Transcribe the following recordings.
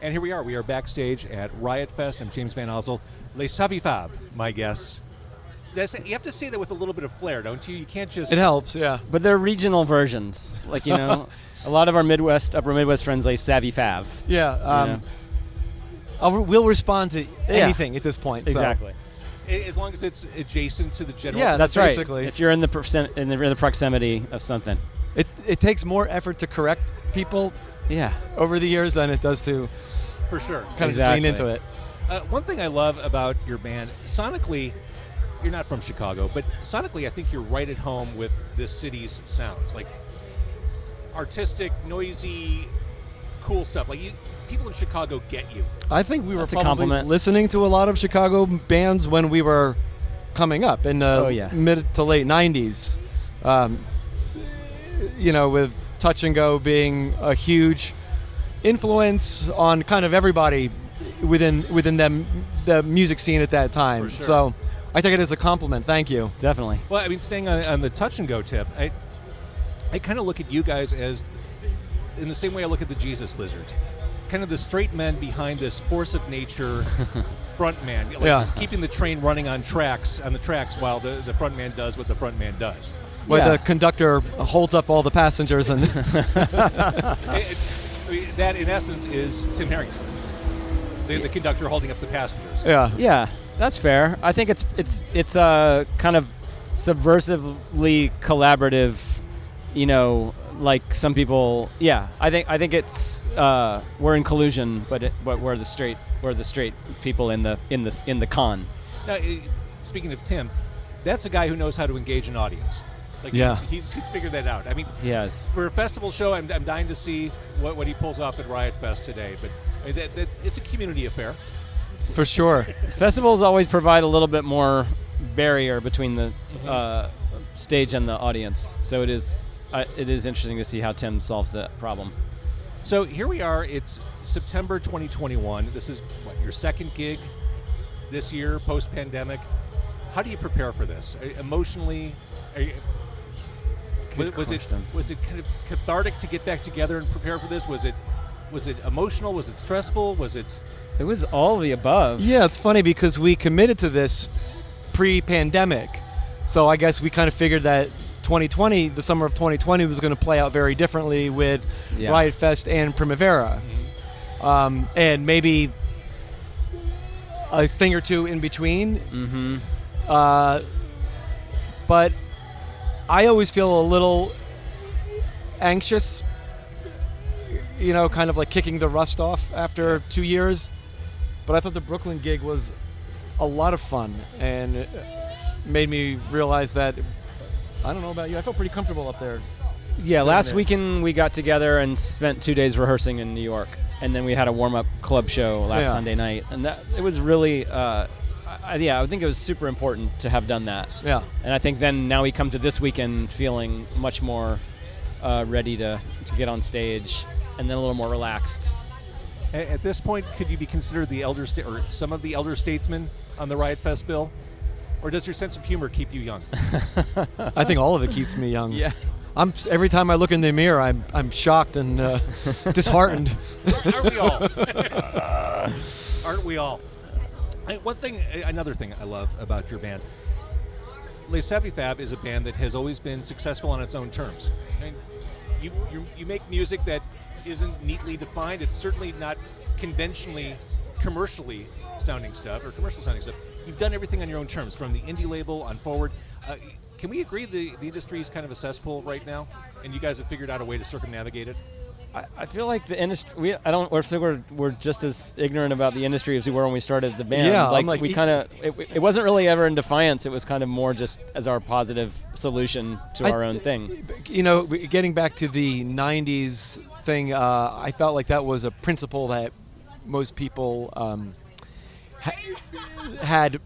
And here we are. We are backstage at Riot Fest. I'm James Van Osdell. Les Savy Fav, my guess. You have to say that with a little bit of flair, don't you? You can't just... It helps, yeah. But they're regional versions. Like, you know, a lot of our Upper Midwest friends like Savy Fav. Yeah. We'll respond to anything at this point. Exactly. So. As long as it's adjacent to the general... Yeah, that's basically. Right. If you're in the proximity of something. It takes more effort to correct people over the years than it does to... For sure. Kind of just lean into it. One thing I love about your band, sonically... You're not from Chicago, but sonically I think you're right at home with this city's sounds. Like artistic, noisy, cool stuff. Like people in Chicago get you. I think we were probably listening to a lot of Chicago bands when we were coming up in the mid to late 90s. You know, with Touch and Go being a huge influence on kind of everybody within the music scene at that time. For sure. So I take it as a compliment. Thank you. Definitely. Well, I mean, staying on the Touch and Go tip, I kind of look at you guys as, in the same way I look at the Jesus Lizard, kind of the straight men behind this force of nature front man, keeping the train running on the tracks while the front man does what the front man does. Where the conductor holds up all the passengers and that, in essence, is Tim Harrington, the conductor holding up the passengers. Yeah. That's fair. I think it's a kind of subversively collaborative, you know, like some people. Yeah, I think it's we're in collusion, but we're the straight people in the con. Now, speaking of Tim, that's a guy who knows how to engage an audience. Like he's figured that out. I mean, yes. For a festival show, I'm dying to see what he pulls off at Riot Fest today. But that it's a community affair. For sure. Festivals always provide a little bit more barrier between the stage and the audience. So it is interesting to see how Tim solves that problem. So here we are. It's September 2021. This is your second gig this year, post-pandemic. How do you prepare for this? Emotionally, was it kind of cathartic to get back together and prepare for this? Was it emotional? Was it stressful? It was all of the above. Yeah, it's funny because we committed to this pre-pandemic. So I guess we kind of figured that the summer of 2020 was going to play out very differently with Riot Fest and Primavera. Mm-hmm. And maybe a thing or two in between. Mm-hmm. But I always feel a little anxious, you know, kind of like kicking the rust off after 2 years. But I thought the Brooklyn gig was a lot of fun, and it made me realize that, I don't know about you, I felt pretty comfortable up there. Yeah, last weekend we got together and spent 2 days rehearsing in New York, and then we had a warm-up club show last Sunday night, and it was really, I think it was super important to have done that. Yeah. And I think then now we come to this weekend feeling much more ready to get on stage, and then a little more relaxed. At this point, could you be considered or some of the elder statesmen on the Riot Fest bill? Or does your sense of humor keep you young? I think all of it keeps me young. Yeah. Every time I look in the mirror, I'm shocked and disheartened. Aren't we all? Aren't we all? Another thing I love about your band, Les Savy Fav is a band that has always been successful on its own terms. I mean, you make music that isn't neatly defined. It's certainly not conventionally commercially sounding stuff or commercial sounding stuff. You've done everything on your own terms, from the indie label on forward. Can we agree the industry is kind of a cesspool right now, and you guys have figured out a way to circumnavigate it? I feel like the industry. We're just as ignorant about the industry as we were when we started the band. Yeah, it wasn't really ever in defiance. It was kind of more just as our positive solution to our own thing. You know, getting back to the '90s thing, I felt like that was a principle that most people had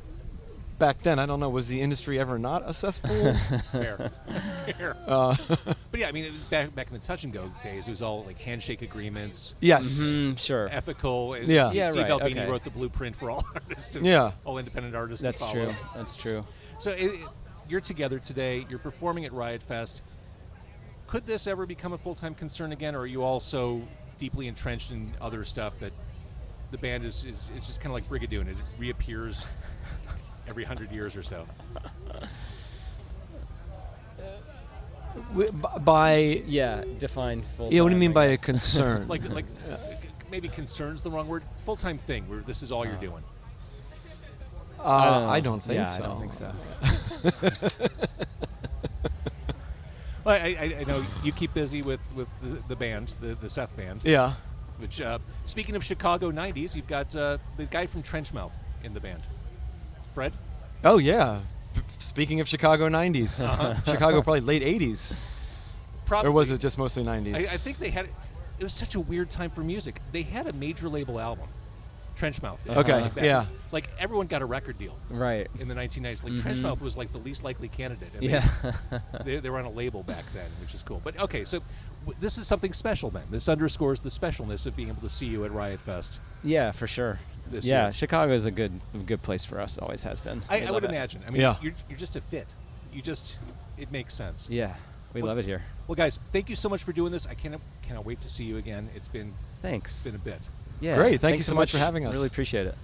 back then. I don't know, was the industry ever not a cesspool? Fair. But yeah, I mean, back in the Touch and Go days, it was all like handshake agreements. Yes. Mm-hmm, sure. Ethical. Yeah. Steve right. Albini Okay. wrote the blueprint for all artists. All independent artists. That's to follow. true. That's true. So you're together today. You're performing at Riot Fest. Could this ever become a full-time concern again, or are you all so deeply entrenched in other stuff that the band is it's just kind of like Brigadoon. It reappears every 100 years or so. By define full. yeah, what do you time, mean I by a guess. concern? Like maybe concern's the wrong word. Full-time thing where this is all you're doing. I don't think yeah, so. I don't think so. Well, I know you keep busy with the band, the Seth band. Yeah. Which, speaking of Chicago 90s, you've got the guy from Trenchmouth in the band. Fred? Oh yeah. Speaking of Chicago 90s, Chicago probably late 80s, Probably. or was it just mostly 90s? I think they had. It was such a weird time for music. They had a major label album, Trenchmouth. did, Okay, like that. yeah. Like everyone got a record deal Right. in the 1990s. Like Trenchmouth was like the least likely candidate. And Yeah. they were on a label back then, which is cool. But okay, so this is something special then. This underscores the specialness of being able to see you at Riot Fest. Yeah, for sure. This Yeah, year. Chicago is a good place for us. Always has been. We I love would it. imagine. I mean, Yeah. you're just a fit. It makes sense. Yeah, we love it here. Well, guys, thank you so much for doing this. I cannot wait to see you again. It's been Thanks. a bit. Yeah. Great. Thank you thanks so much for having us. Really appreciate it.